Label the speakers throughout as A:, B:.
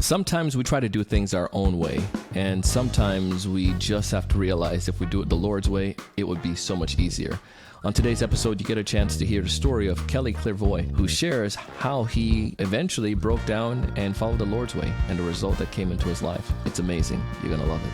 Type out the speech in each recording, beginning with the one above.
A: Sometimes we try to do things our own way, and sometimes we just have to realize if we do it the Lord's way, it would be so much easier. On today's episode, you get a chance to hear the story of Kelly Clairvoy, who shares how he eventually broke down and followed the Lord's way and the result that came into his life. It's amazing. You're going to love it.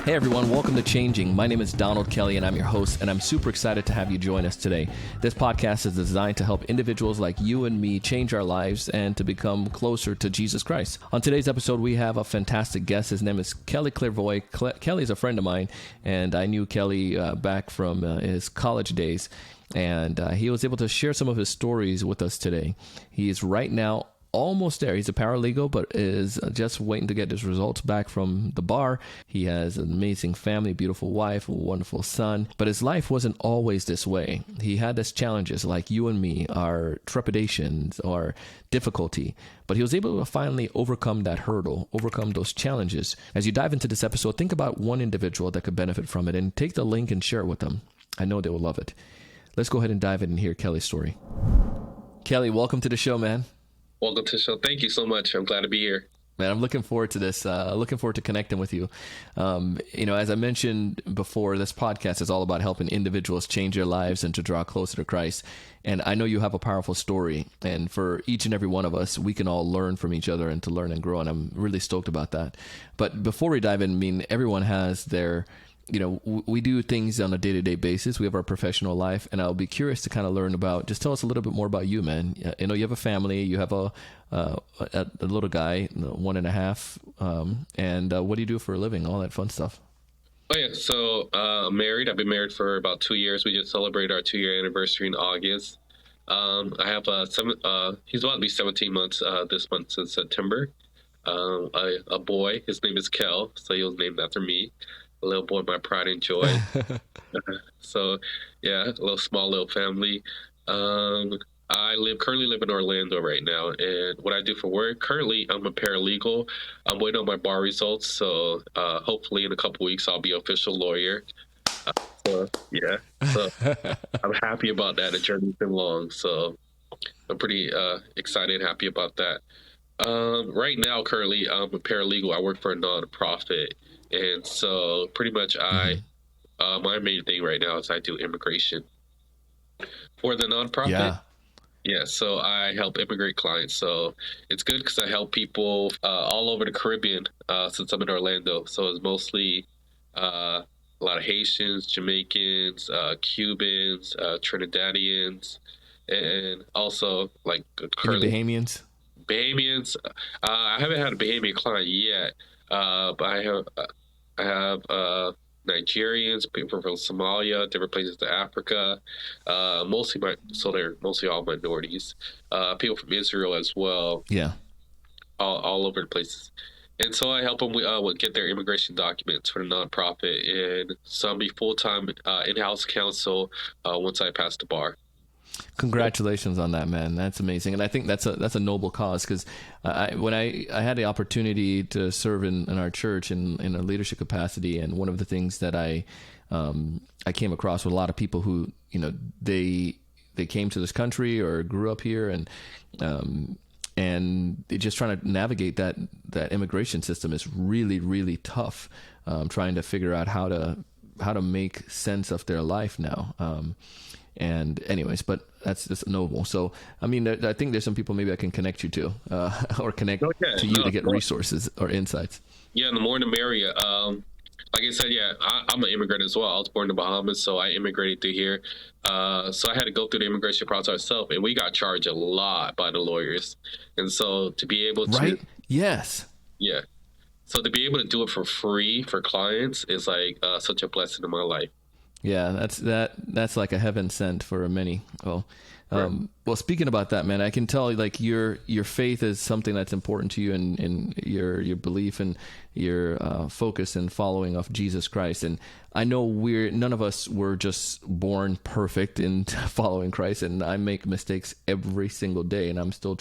A: Hey everyone, welcome to Changing. My name is Donald Kelly and I'm your host, and I'm super excited to have you join us today. This podcast is designed to help individuals like you and me change our lives and to become closer to Jesus Christ. On today's episode, we have a fantastic guest. His name is Kelly Clairvoy. Kelly is a friend of mine, and I knew Kelly back from his college days, and he was able to share some of his stories with us today. He is right now almost there. He's a paralegal, but is just waiting to get his results back from the bar. He has an amazing family, beautiful wife, a wonderful son, but his life wasn't always this way. He had his challenges like you and me, our trepidations or difficulty, but he was able to finally overcome that hurdle, overcome those challenges. As you dive into this episode, think about one individual that could benefit from it and take the link and share it with them. I know they will love it. Let's go ahead and dive in and hear Kelly's story. Kelly, welcome to the show, man.
B: Welcome to the show. Thank you so much. I'm glad to be here.
A: Man, I'm looking forward to this. Looking forward to connecting with you. As I mentioned before, this podcast is all about helping individuals change their lives and to draw closer to Christ. And I know you have a powerful story. And for each and every one of us, we can all learn from each other and to learn and grow. And I'm really stoked about that. But before we dive in, everyone has their... we do things on a day-to-day basis. We have our professional life, and I'll be curious to kind of learn about, just tell us a little bit more about you, man. I know you have a family, you have a little guy, 1.5, and what do you do for a living, all that fun stuff?
B: Oh, yeah. So I'm married. I've been married for about 2 years. We just celebrated our 2-year anniversary in August. I have he's about to be 17 months this month in September. A boy, his name is Kel, so he was named after me. A little boy, my pride and joy. So, yeah, a small little family. I currently live in Orlando right now, and what I do for work, currently I'm a paralegal. I'm waiting on my bar results, so hopefully in a couple weeks I'll be an official lawyer. So I'm happy about that. The journey's been long, so I'm pretty excited and happy about that. Right now, currently, I'm a paralegal. I work for a nonprofit. And so pretty much my main thing right now is I do immigration for the nonprofit. Yeah. So I help immigrant clients. So it's good because I help people all over the Caribbean since I'm in Orlando. So it's mostly a lot of Haitians, Jamaicans, Cubans, Trinidadians, and also like
A: currently Bahamians.
B: I haven't had a Bahamian client yet. But I have Nigerians, people from Somalia, different places to Africa. They're mostly all minorities. People from Israel as well.
A: Yeah,
B: all over the places. And so I help them get their immigration documents for the nonprofit, and some be full-time in-house counsel once I pass the bar.
A: Congratulations on that, man. That's amazing. And I think that's a noble cause, because when I had the opportunity to serve in our church in a leadership capacity, and one of the things that I came across with a lot of people who, they came to this country or grew up here, and they're just trying to navigate that immigration system is really, really tough, trying to figure out how to make sense of their life now. And anyways, but that's just noble. So, I think there's some people maybe I can connect you to, or connect to you to get resources or insights.
B: Yeah, the more the merrier. Like I said, I'm an immigrant as well. I was born in the Bahamas, so I immigrated through here. So I had to go through the immigration process myself, and we got charged a lot by the lawyers. And so to be able to...
A: Right? Yes.
B: Yeah. So to be able to do it for free for clients is like such a blessing in my life.
A: Yeah, that's like a heaven sent for many. Well, speaking about that, man, I can tell like your faith is something that's important to you, and your belief and your focus and following of Jesus Christ. And I know none of us were just born perfect in following Christ, and I make mistakes every single day, and I'm still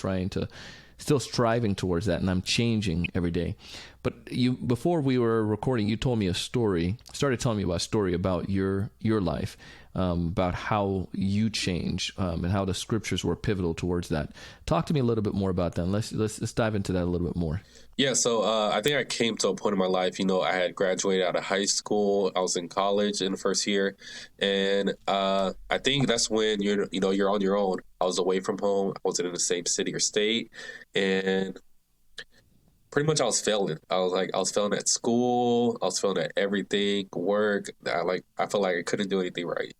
A: striving towards that, and I'm changing every day. But before we were recording, you told me started telling me about a story about your life. about how you change and how the scriptures were pivotal towards that. Talk to me a little bit more about that. Let's dive into that a little bit more.
B: Yeah, so I think I came to a point in my life, I had graduated out of high school. I was in college in the first year, and I think that's when you're on your own. I was away from home. I wasn't in the same city or state, and pretty much I was failing. I was failing at school. I was failing at everything, work. I felt like I couldn't do anything right,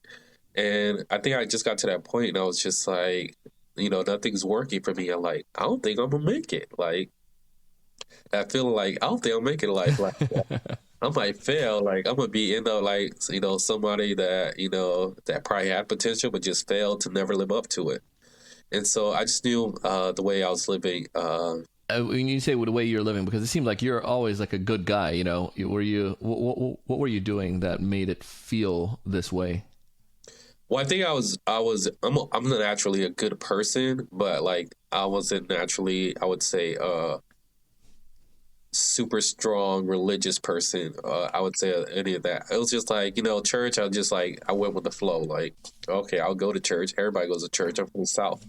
B: and I think I just got to that point, and I was just like, nothing's working for me. I'm like, I don't think I'm gonna make it. Like, that feeling like I don't think I'll make it in life. Like I might fail. Like I'm gonna be somebody that probably had potential but just failed to never live up to it. And so I just knew the way I was living.
A: When you say the way you're living, because it seems like you're always like a good guy. What were you doing that made it feel this way?
B: Well, I think I'm not naturally a good person, but like I wasn't naturally, I would say, super strong religious person. I would say any of that. It was just like, church. I went with the flow. Like, okay, I'll go to church. Everybody goes to church. I'm from the South.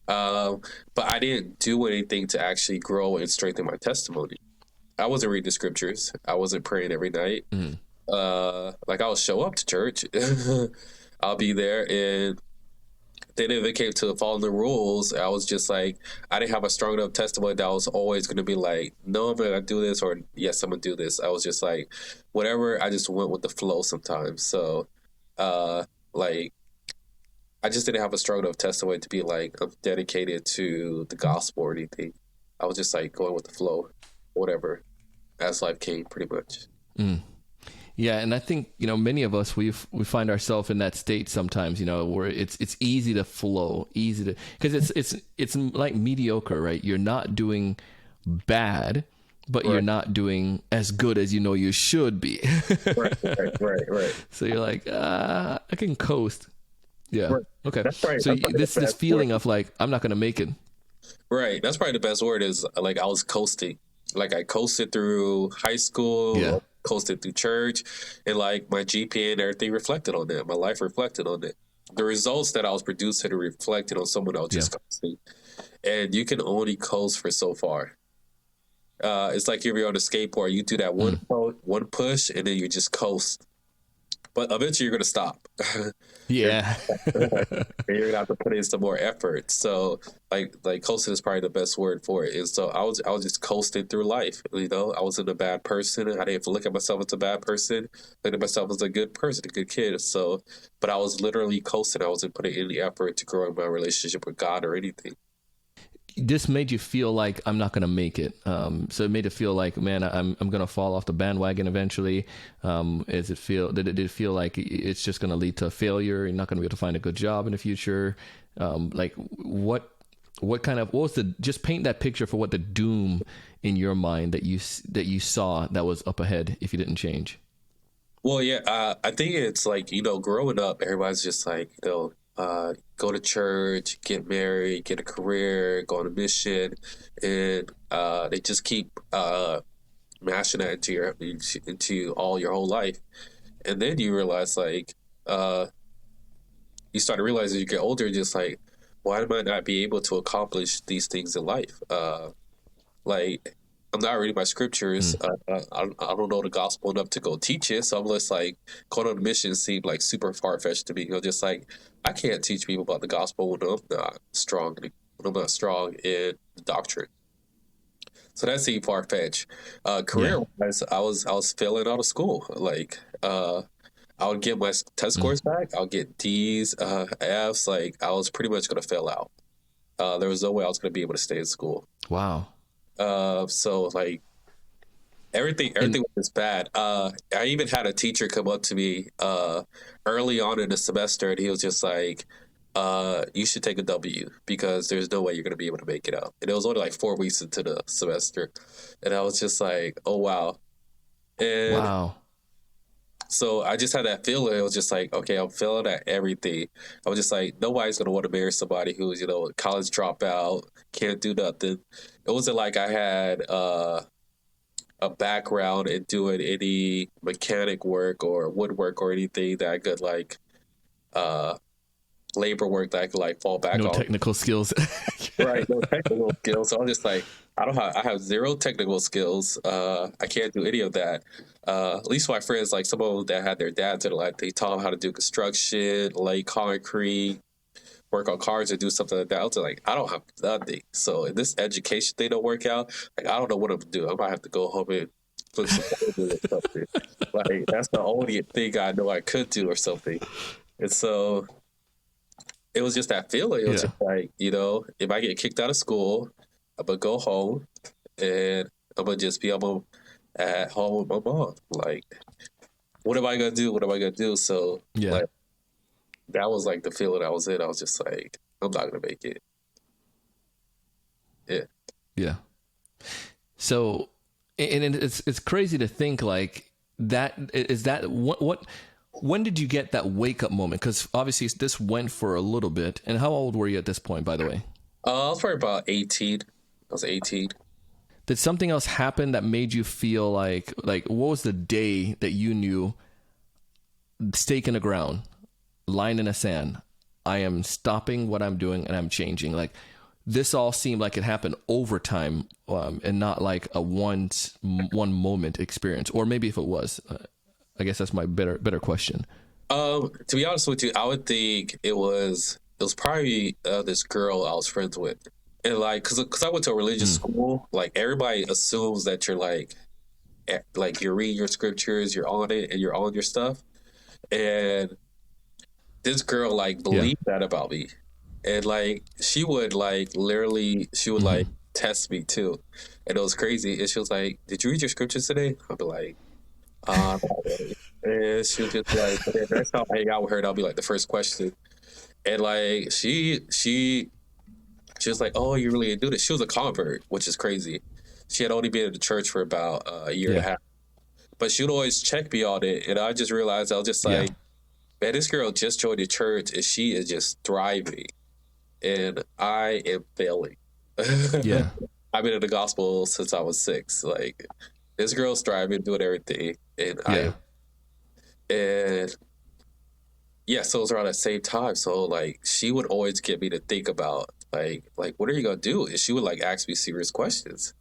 B: But I didn't do anything to actually grow and strengthen my testimony. I wasn't reading the scriptures. I wasn't praying every night. Like I'll show up to church. I'll be there, and then if it came to following the rules, I was just like, I didn't have a strong enough testimony that I was always going to be like, no, I'm going to do this, or yes, I'm going to do this. I was just like, whatever. I just went with the flow sometimes. So, like, I just didn't have a strong enough testimony to be like, I'm dedicated to the gospel or anything. I was just like going with the flow, whatever, as life came, pretty much.
A: Yeah, and I think many of us we find ourselves in that state sometimes. Where it's easy to flow, because it's like mediocre, right? You're not doing bad, but
B: Right.
A: you're not doing as good as you should be.
B: Right.
A: So you're like, I can coast. Yeah.
B: Right.
A: Okay.
B: That's right.
A: So
B: That's probably
A: this
B: the best
A: feeling
B: word.
A: of like I'm not gonna make it.
B: Right. That's probably the best word is like I was coasting. Like I coasted through high school,
A: Yeah.
B: coasted through church, and like my GPA and everything reflected on that. My life reflected on it. The results that I was producing reflected on someone else
A: Yeah.
B: just coasting. And you can only coast for so far. It's like if you're on a skateboard, you do that one push, and then you just coast. But eventually, you're going to stop.
A: Yeah.
B: And you're gonna have to put in some more effort. So like coasting is probably the best word for it. And so I was just coasting through life. I wasn't a bad person. I didn't have to look at myself as a bad person. Look at myself as a good person, a good kid. So, but I was literally coasting. I wasn't putting any effort to grow in my relationship with God or anything.
A: This made you feel like I'm not going to make it. So it made it feel like, man, I'm going to fall off the bandwagon eventually. Did it feel like it's just going to lead to failure? You're not going to be able to find a good job in the future. Like what was just paint that picture for what the doom in your mind that you saw that was up ahead if you didn't change.
B: Well, yeah, I think it's like, growing up, everybody's just like, go to church, get married, get a career, go on a mission, and they just keep mashing that into all your whole life, and then you realize like you start to realize as you get older, just like why might I not be able to accomplish these things in life? Like I'm not reading my scriptures. I don't know the gospel enough to go teach it. So I'm just like going on a mission seemed like super far fetched to me. Just like I can't teach people about the gospel when I'm not strong. When I'm not strong in the doctrine. So that seemed far fetched. Career wise, I was failing out of school. Like I would get my test scores back. I'll get D's, F's. Like I was pretty much gonna fail out. There was no way I was gonna be able to stay in school.
A: Wow.
B: So like everything was bad. I even had a teacher come up to me early on in the semester, and he was just like, "You should take a W because there's no way you're going to be able to make it out." And it was only like 4 weeks into the semester, and I was just like, "Oh wow!" And
A: Wow.
B: so I just had that feeling. It was just like, okay, I'm failing at everything. I was just like, nobody's going to want to marry somebody who's, a college dropout, can't do nothing. It wasn't like I had a background in doing any mechanic work or woodwork or anything that I could like uh, labor work that I could like fall back
A: No
B: on.
A: technical skills.
B: Right, no technical skills. So I'm just like, I have zero technical skills. I can't do any of that. At least my friends, like some of them that had their dads, and like they taught them how to do construction, lay concrete, work on cars, and do something like that. I was like, I don't have nothing. So if this education thing don't work out, like I don't know what I'm gonna do. I might have to go home and flip some coding or something. Like that's the only thing I know I could do or something. And so it was just that feeling. It was
A: Yeah.
B: just like, if I get kicked out of school, I'm gonna go home and I'm gonna just be able at home with my mom. Like, what am I gonna do? What am I gonna do? So
A: Yeah.
B: like that was like the feeling I was in. I was just like, I'm not gonna make it. Yeah.
A: Yeah. So, and it's crazy to think like that. Is that what when did you get that wake up moment? Because obviously this went for a little bit. And how old were you at this point, by the way?
B: I was probably about 18. I was 18.
A: Did something else happen that made you feel like what was the day that you knew, stake in the ground, line in the sand, I am stopping what I'm doing and I'm changing? Like this all seemed like it happened over time, and not like a one moment experience. Or maybe if it was, I guess that's my better question.
B: To be honest with you, I would think it was probably this girl I was friends with, and like, cause I went to a religious
A: Mm.
B: school. Like everybody assumes that you're like you're reading your scriptures, you're on it, and you're on your stuff. And this girl like
A: Yeah.
B: believed that about me, and like she would like literally she would
A: Hmm.
B: like test me too, and it was crazy. And she was like, "Did you read your scriptures today?" I'd be like, not really." And she was just like, and then next time I hang out with her, that'll be like the first question. And like she was like, "Oh, you really didn't do this." She was a convert, which is crazy. She had only been in the church for about a year and a
A: Yeah.
B: half, but she would always check me on it. And I just realized I was just
A: Yeah.
B: like, "Man, this girl just joined the church and she is just thriving, and I am failing."
A: Yeah.
B: I've been in the gospel since I was 6. Like this girl's thriving, doing everything, and I
A: Yeah.
B: am. And yeah, so it was around that same time. So like she would always get me to think about like what are you gonna do? And she would like ask me serious questions.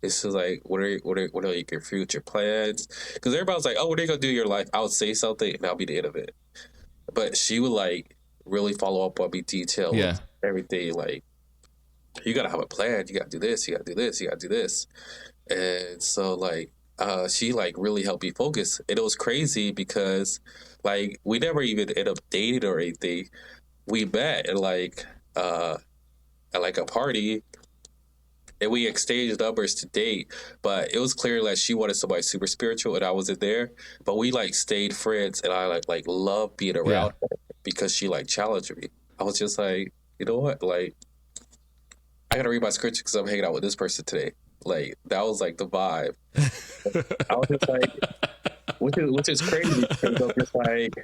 B: It's just like what are your future plans? Because everybody's like, oh, what are you gonna do in your life? I would say something and that'll be the end of it. But she would like really follow up on me detail with
A: Yeah.
B: everything. Like you gotta have a plan. You gotta do this. You gotta do this. You gotta do this. And so like she like really helped me focus. And it was crazy because like we never even ended up dating or anything. We met uh at like a party and we exchanged numbers to date, but it was clear that she wanted somebody super spiritual and I wasn't there. But we like stayed friends and I like loved being
A: Yeah.
B: around her because she like challenged me. I was just like, you know what? Like I gotta read my scripture because I'm hanging out with this person today. Like that was like the vibe. I was just like, which is crazy because I'm just like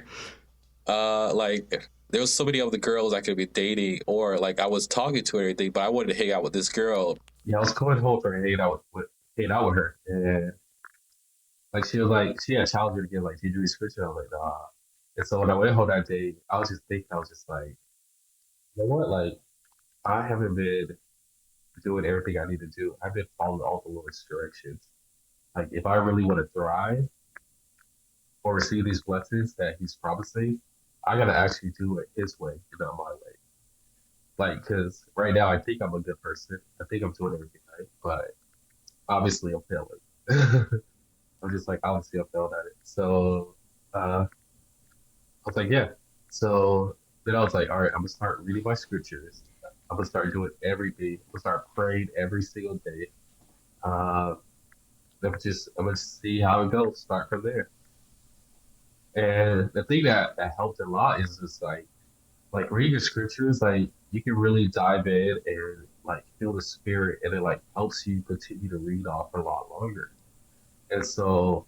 B: there was so many other girls I could be dating or like I was talking to and everything, but I wanted to hang out with this girl.
C: Yeah, I was going home for hanging out with her, and like she was like she had challenged me to get like did you read scripture? I was like nah. And so when I went home that day, I was just thinking, I was just like, you know what, like I haven't been doing everything I need to do. I've been following all the Lord's directions. Like if I really want to thrive or receive these blessings that He's promising, I gotta actually do it His way and not my way. Like, because right now I think I'm a good person. I think I'm doing everything right, but obviously I'm failing. I'm just like, obviously I failed at it. So I was like, yeah. So then I was like, all right, I'm gonna start reading my scriptures. I'm gonna start doing everything. I'm gonna start praying every single day. Uh, I'm gonna see how it goes. Start from there. And the thing that helped a lot is just like reading the scriptures. Like you can really dive in and like feel the spirit, and it like helps you continue to read off for a lot longer. And so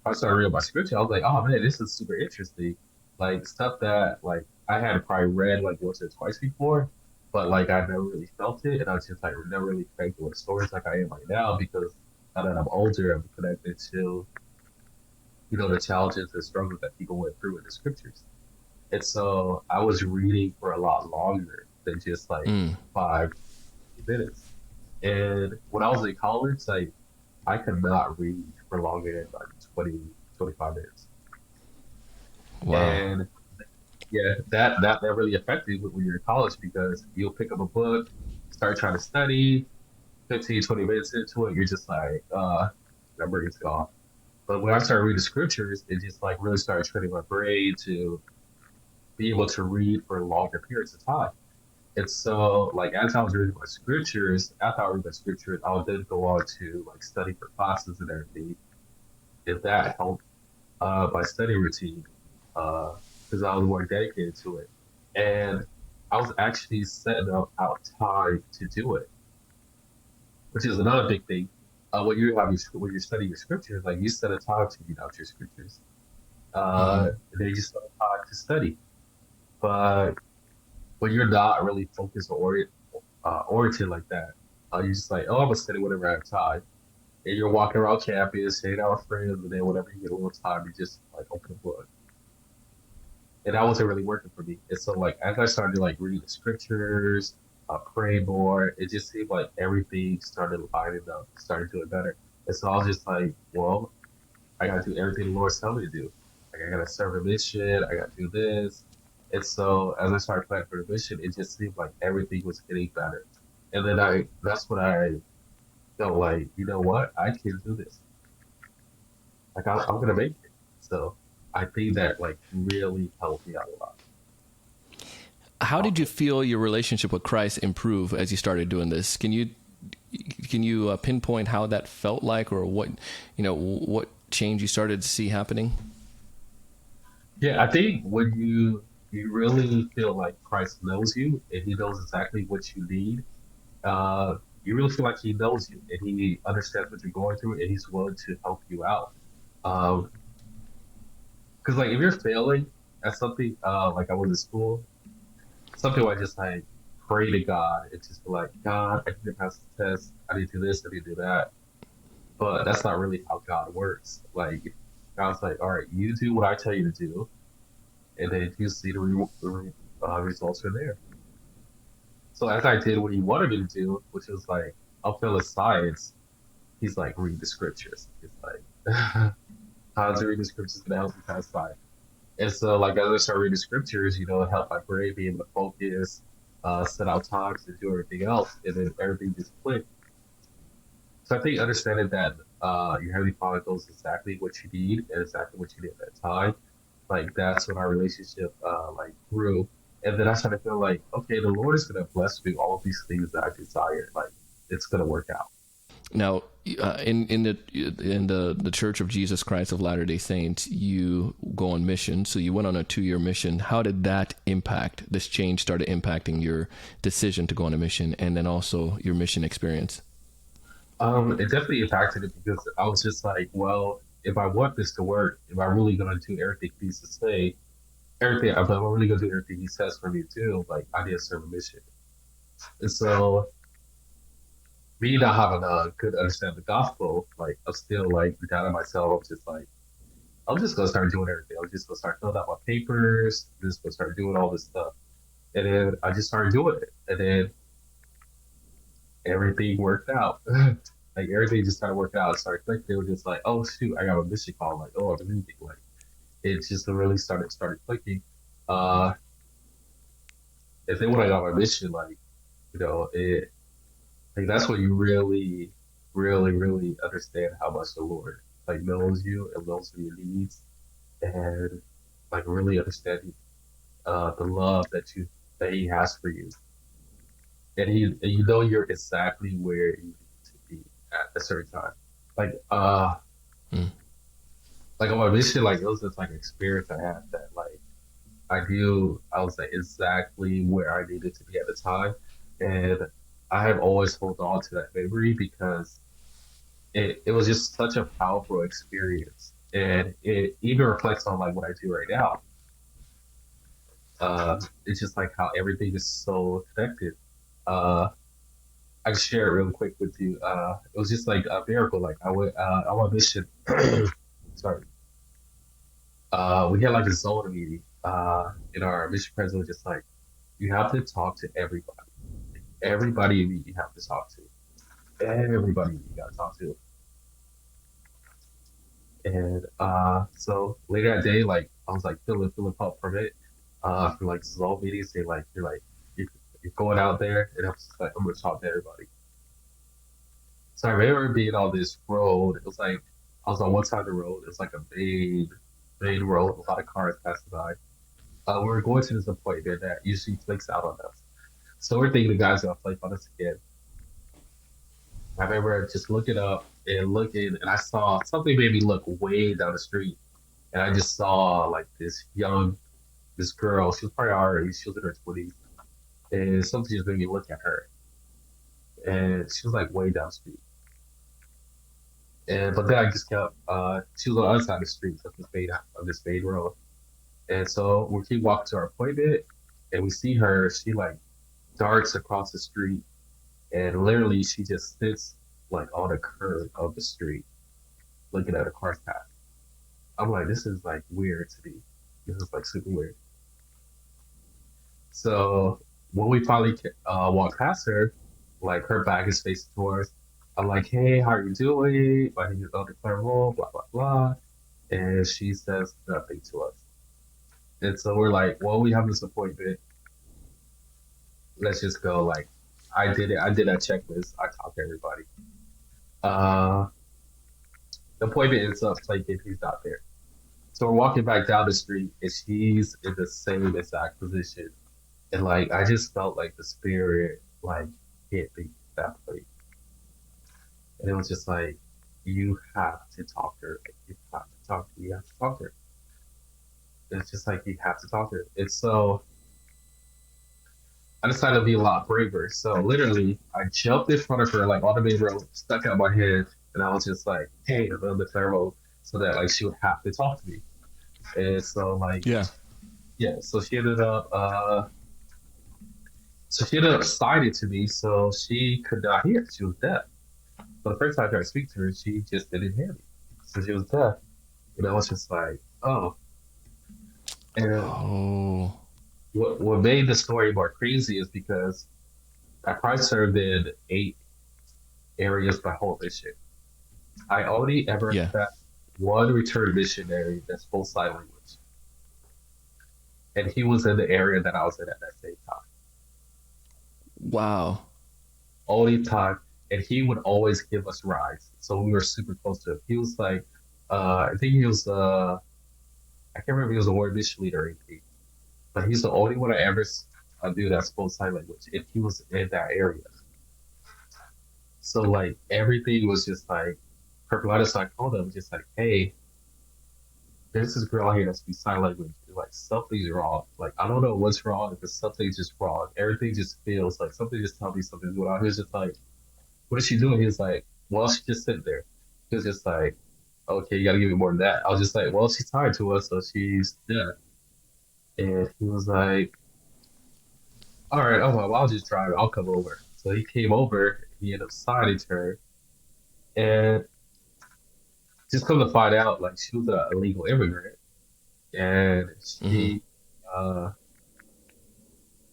C: I started reading my scripture. I was like, oh man, this is super interesting. Like stuff that like I had probably read like once or twice before, but like I never really felt it, and I was just like never really connected with stories like I am right now because now that I'm older, I'm connected to the challenges and struggles that people went through in the scriptures. And so I was reading for a lot longer than just like
A: Mm.
C: 5 minutes. And when I was in college, like I could not read for longer than like 20, 25 minutes.
A: Wow.
C: And yeah, that really affected you when you're in college because you'll pick up a book, start trying to study, 15, 20 minutes into it, you're just like, that brain's gone. But when I started reading scriptures, it just like really started training my brain to be able to read for longer periods of time. And so, like, as I was reading my scriptures, after I read my scriptures, I would then go on to like study for classes and everything. And that helped my study routine because I was more dedicated to it. And I was actually setting up out time to do it, which is another big thing. When you study your scriptures, like you set a time to read out your scriptures.
A: Hmm.
C: And then you set a time to study. But when you're not really focused or oriented like that, you're just like, oh, I'm gonna study whenever I have time. And you're walking around campus, hanging out with friends, and then whenever you get a little time, you just like open a book. And that wasn't really working for me. And so like as I started like reading the scriptures, praying more, it just seemed like everything started lining up, started doing better. And so I was just like, well, I gotta do everything the Lord's telling me to do. Like I gotta serve a mission, I gotta do this. And so as I started planning for the mission, it just seemed like everything was getting better. And then that's when I felt like, you know what, I can do this. Like I'm gonna make it. So I think that like really helped me out a lot.
A: How did you feel your relationship with Christ improve as you started doing this? Can you pinpoint how that felt like, or what change you started to see happening?
C: Yeah, I think when you really feel like Christ knows you and He knows exactly what you need, you really feel like He knows you and He understands what you're going through and He's willing to help you out. Um, because like if you're failing at something, like I was in school, some people I just like pray to God and just be like, God, I need to pass the test. I need to do this. I need to do that. But that's not really how God works. Like God's like, all right, you do what I tell you to do, and then you see the results from there. So as I did what He wanted me to do, which was like uphill science, He's like read the scriptures. He's like, how to read the scriptures can help you pass science. And so, like, as I started reading scriptures, it helped my brain be able to focus, set out times to do everything else, and then everything just clicked. So I think understanding that your Heavenly Father knows exactly what you need and exactly what you need at that time, like that's when our relationship like grew. And then I started to feel like, okay, the Lord is gonna bless me with all of these things that I desire. Like it's gonna work out.
A: Now, in the Church of Jesus Christ of Latter Day Saints, you go on mission. So you went on a 2-year mission. How did that impact? This change started impacting your decision to go on a mission, and then also your mission experience.
C: It definitely impacted it because I was just like, well, if I want this to work, if I'm really gonna do everything He needs to say, if I'm really gonna do everything He says for me to do, like I need to serve a mission. And so me not having a good understanding of the gospel, like I'm still like down on myself. I'm just like, I'm just gonna start doing everything. I'm just gonna start filling out my papers. I'm just gonna start doing all this stuff. And then I just started doing it. And then everything worked out. Like everything just started working out. It started clicking. They were just like, oh shoot, I got a mission call. Like, oh, I'm leaving. Like it just really started clicking. Uh, and then when I got my mission, like it like that's when you really, really, really understand how much the Lord like knows you and knows your needs, and like really understanding the love that He has for you, and you're exactly where you need to be at a certain time. Like
A: Mm.
C: like on my mission, like it was this like experience I had that like I knew I was like exactly where I needed to be at the time, and I have always held on to that memory because it was just such a powerful experience, and it even reflects on like what I do right now. It's just like how everything is so connected. Uh, I can share it real quick with you. It was just like a miracle. Like I went on a mission. Sorry. We had like a zone meeting, and our mission president was just like, you have to talk to everybody. Everybody you have to talk to. Everybody you got to talk to. And so later that day, like I was like feeling up from it. For like slow meetings, they like you're, you're going out there, and I was just like I'm gonna talk to everybody. So I remember being on this road. It was like I was on one side of the road. It was like a main road, a lot of cars passing by. We were going to this appointment that usually flakes out on us. So we're thinking the guy's gonna flake on us again. I remember just looking up and looking, and I saw something made me look way down the street, and I just saw like this girl. She was probably our age. She was in her 20s, and something just made me look at her, and she was like way down the street. And but then I just kept. She was on the other side of the street of this main road, and so we keep walking to our appointment, and we see her. She like darts across the street, and literally she just sits like on the curb of the street, looking at a car's path. I'm like, this is like weird to me. This is like super weird. So when we finally walk past her, like her back is facing towards. I'm like, hey, how are you doing? My name is Elder Clairvaux, blah blah blah, and she says nothing to us. And so we're like, well, we have this appointment. Let's just go. Like, I did it. I did that checklist. I talked to everybody. Uh, the appointment ends up taken. He's not there. So we're walking back down the street, and she's in the same exact position. And like, I just felt like the spirit like hit me that place, and it was just like, you have to talk to her. Like, you have to talk to her. You have to talk to her. It's just like you have to talk to her. And so I decided to be a lot braver. So literally, I jumped in front of her, like on the main road, stuck out my head, and I was just like, "Hey, I'm on the Clairvaux," so that like she would have to talk to me. And so like,
A: Yeah.
C: yeah, so she ended up signing to me, so she could not hear. She was deaf. So the first time I tried to speak to her, she just didn't hear me. So she was deaf. And I was just like, oh. And
A: Oh.
C: what made the story more crazy is because I probably served in 8 areas my whole mission. I only ever
A: Yeah.
C: had one return missionary that spoke sign language. And he was in the area that I was in at that same time.
A: Wow.
C: Only time. And he would always give us rides. So we were super close to him. He was like, I think he was, I can't remember if he was a ward mission leader or anything, but he's the only one I ever knew that spoke sign language. And he was in that area. So like everything was just like purple. I just like told them just like, hey, there's this girl here that speaks sign language. Like something's wrong. Like I don't know what's wrong, but something's just wrong. Everything just feels like something just tells me something's going on. He was just like, what is she doing? He was like, well, she's just sitting there. He was just like, okay, you gotta give me more than that. I was just like, well, she's tied to us, so she's dead. And he was like, all right, oh well, I'll just drive. I'll come over. So he came over. He ended up signing to her, and just come to find out, like she was an illegal immigrant, and
A: Mm-hmm.
C: she, uh,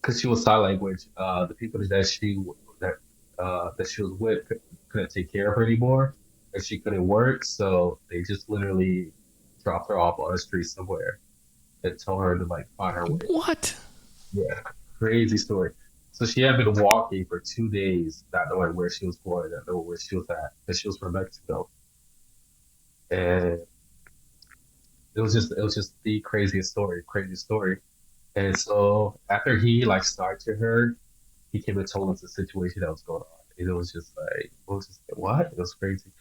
C: because she was sign language, the people that that she was with couldn't take care of her anymore, and she couldn't work, so they just literally dropped her off on the street somewhere and told her to like find her way.
A: What?
C: Yeah, crazy story. So she had been walking for 2 days, not knowing where she was going, not knowing where she was at, because she was from Mexico, and it was just the craziest story. And so after he like started to her, he came and told us the situation that was going on. And it was just like, what? It was crazy.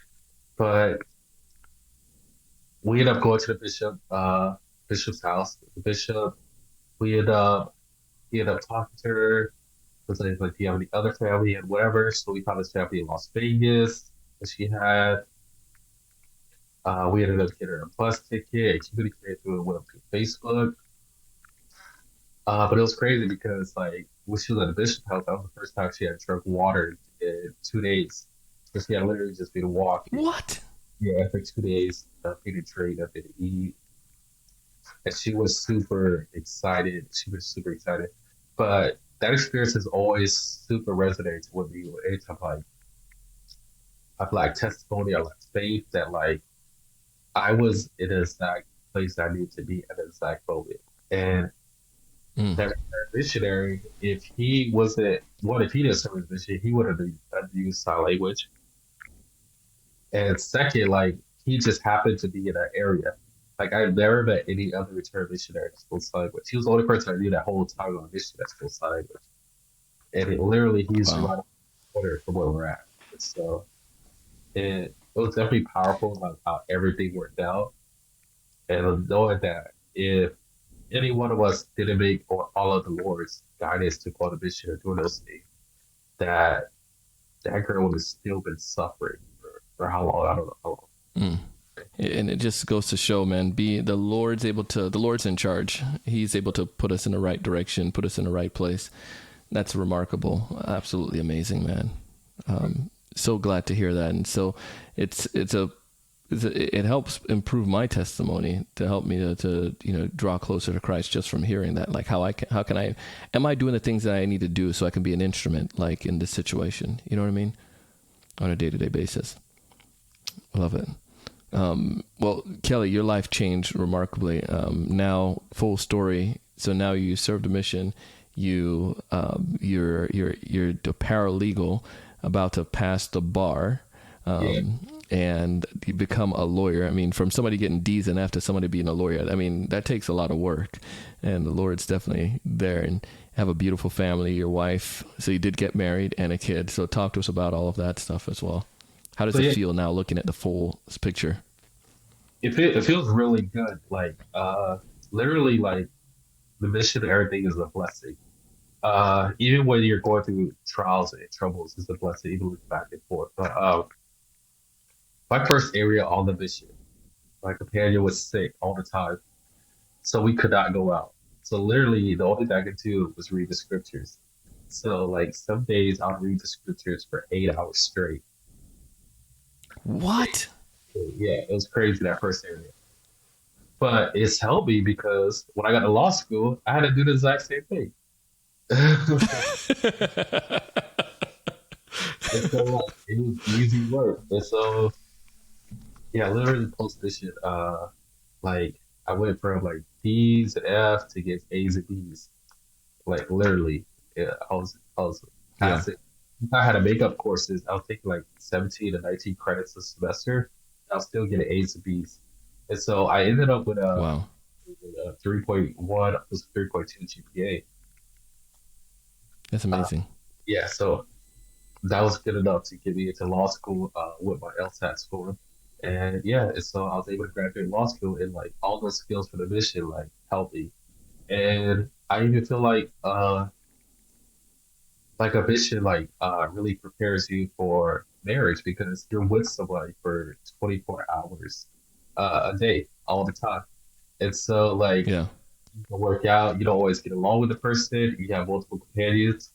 C: But we ended up going to the bishop's house. The bishop, we ended up he ended up talking to her. Was like, do you have any other family and whatever? So we found this family in Las Vegas that she had. We ended up getting her a bus ticket and communicated through it with Facebook. But it was crazy because like when she was at the bishop house, that was the first time she had drunk water in 2 days. So she had literally just been walking.
A: What?
C: Yeah, for 2 days, nothing to drink, nothing to eat. and she was super excited. She was super excited, but that experience is always super resonates with me. Anytime I feel like testimony, I like faith that like I was in the exact place I needed to be at the exact moment. And
A: Mm.
C: that missionary, if he wasn't one, if he didn't serve his mission, he would have used sign language. And second, like he just happened to be in that area. Like I've never met any other return missionary that spoke sign language. He was the only person I knew that whole time on mission that spoke sign language. And literally, he's
A: Wow.
C: right on the corner from where we're at. And so it was definitely powerful about how everything worked out, and knowing that if any one of us didn't make or follow the Lord's guidance to go on a mission or doing those things, that that girl would have still been suffering for how long? I don't know how long.
A: Mm. And it just goes to show, man, the Lord's in charge. He's able to put us in the right direction, put us in the right place. That's remarkable. Absolutely amazing, man. So glad to hear that. And so it helps improve my testimony to help me to draw closer to Christ just from hearing that. Like how can I, am I doing the things that I need to do so I can be an instrument like in this situation? You know what I mean? On a day-to-day basis. Love it. Well, Kelly, your life changed remarkably. Now, full story. So now you served a mission. You're the paralegal about to pass the bar,
C: Yeah.
A: and you become a lawyer. I mean, from somebody getting D's and F to somebody being a lawyer, I mean, that takes a lot of work, and the Lord's definitely there. And have a beautiful family, your wife. So you did get married and a kid. So talk to us about all of that stuff as well. How does
C: So
A: it
C: yeah,
A: feel now looking at the full picture?
C: it feels really good. Like literally, like the mission, everything is a blessing. Even when you're going through trials and troubles, it's a blessing. Even with back and forth. But my first area on the mission, my companion was sick all the time, so we could not go out. So literally, the only thing I could do was read the scriptures. So like some days I'll read the scriptures for 8 hours straight.
A: What?
C: Yeah, it was crazy that first area. But it's helped me because when I got to law school, I had to do the exact same thing. And so like, it was easy work. And so yeah, literally post mission, like I went from like D's and F to get A's and B's. Like literally, yeah, I was
A: Yeah.
C: passing. I had to make up courses. I was taking like 17 to 19 credits a semester. I was still getting A's and B's. And so I ended up
A: Wow.
C: with a 3.1 plus 3.2 GPA.
A: That's
C: Uh,
A: amazing.
C: yeah, so that was good enough to get me into law school with my LSAT score. And yeah, and so I was able to graduate law school, and like all those skills for the mission like helped me. And I even feel like a mission really prepares you for marriage because you're with somebody for 24 hours a day all the time. And so like
A: Yeah.
C: you can work out, you don't always get along with the person, you have multiple companions,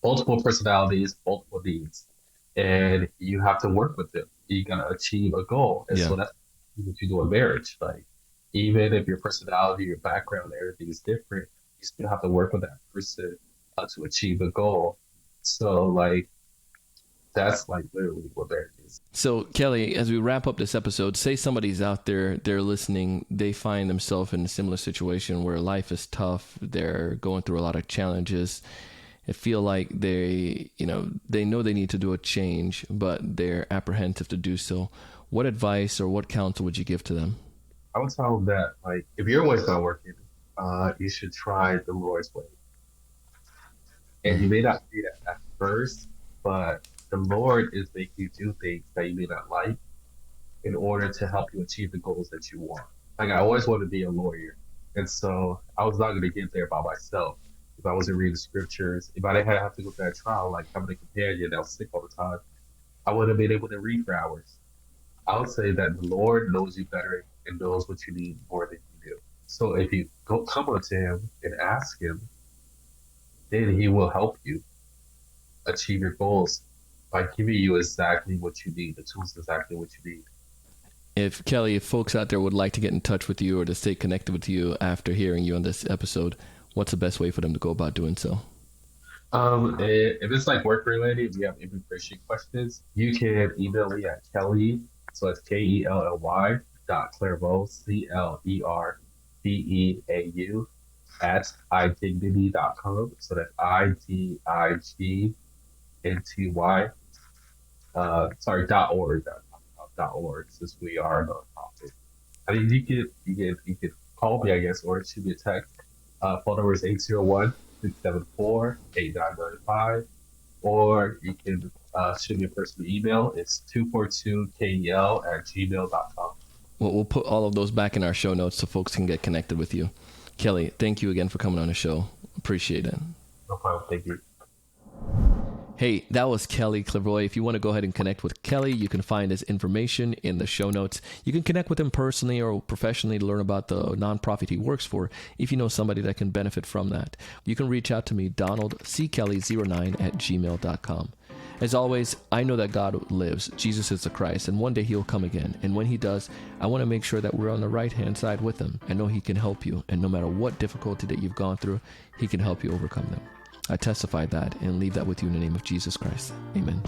C: multiple personalities, multiple needs, and you have to work with them. You gotta achieve a goal, and
A: Yeah.
C: so that's what you do in marriage. Like, even if your personality, your background, everything is different, you still have to work with that person to achieve a goal. So, like, that's like literally what marriage is.
A: So, Kelly, as we wrap up this episode, say somebody's out there, they're listening, they find themselves in a similar situation where life is tough, they're going through a lot of challenges. They feel like they know they need to do a change, but they're apprehensive to do so. What advice or what counsel would you give to them?
C: I would tell them that, like, if your way's not working, you should try the Lord's way. And
A: Mm.
C: you may not see that at first, but the Lord is making you do things that you may not like in order to help you achieve the goals that you want. Like I always wanted to be a lawyer, and so I was not going to get there by myself. If I wasn't reading scriptures, if I didn't have to go through that trial, like having a companion that was sick all the time, I wouldn't have been able to read for hours. I would say that the Lord knows you better and knows what you need more than you do. So if you go come up to Him and ask Him, then He will help you achieve your goals by giving you exactly what you need, the tools exactly what you need.
A: If Kelly, if folks out there would like to get in touch with you or to stay connected with you after hearing you on this episode, what's the best way for them to go about doing so?
C: If it's like work related, we have immigration questions. You can email me at Kelly, so it's KELLY .Clairvaux CLERBEAU @idignity.com. So that's IDIGNTY. .org. .org. Since we are a nonprofit. I mean, you could call me, I guess, or shoot me a text. Phone number is 801-674-8995, or you can shoot me a personal email. It's 242kel@gmail.com.
A: Well, we'll put all of those back in our show notes so folks can get connected with you. Kelly, thank you again for coming on the show. Appreciate it.
C: No problem. Thank you.
A: Hey, that was Kelly Clairvoy. If you want to go ahead and connect with Kelly, you can find his information in the show notes. You can connect with him personally or professionally to learn about the nonprofit he works for if you know somebody that can benefit from that. You can reach out to me, DonaldCKelly09@gmail.com. As always, I know that God lives. Jesus is the Christ, and one day he'll come again. And when he does, I want to make sure that we're on the right-hand side with him and know he can help you. And no matter what difficulty that you've gone through, he can help you overcome them. I testify that and leave that with you in the name of Jesus Christ. Amen.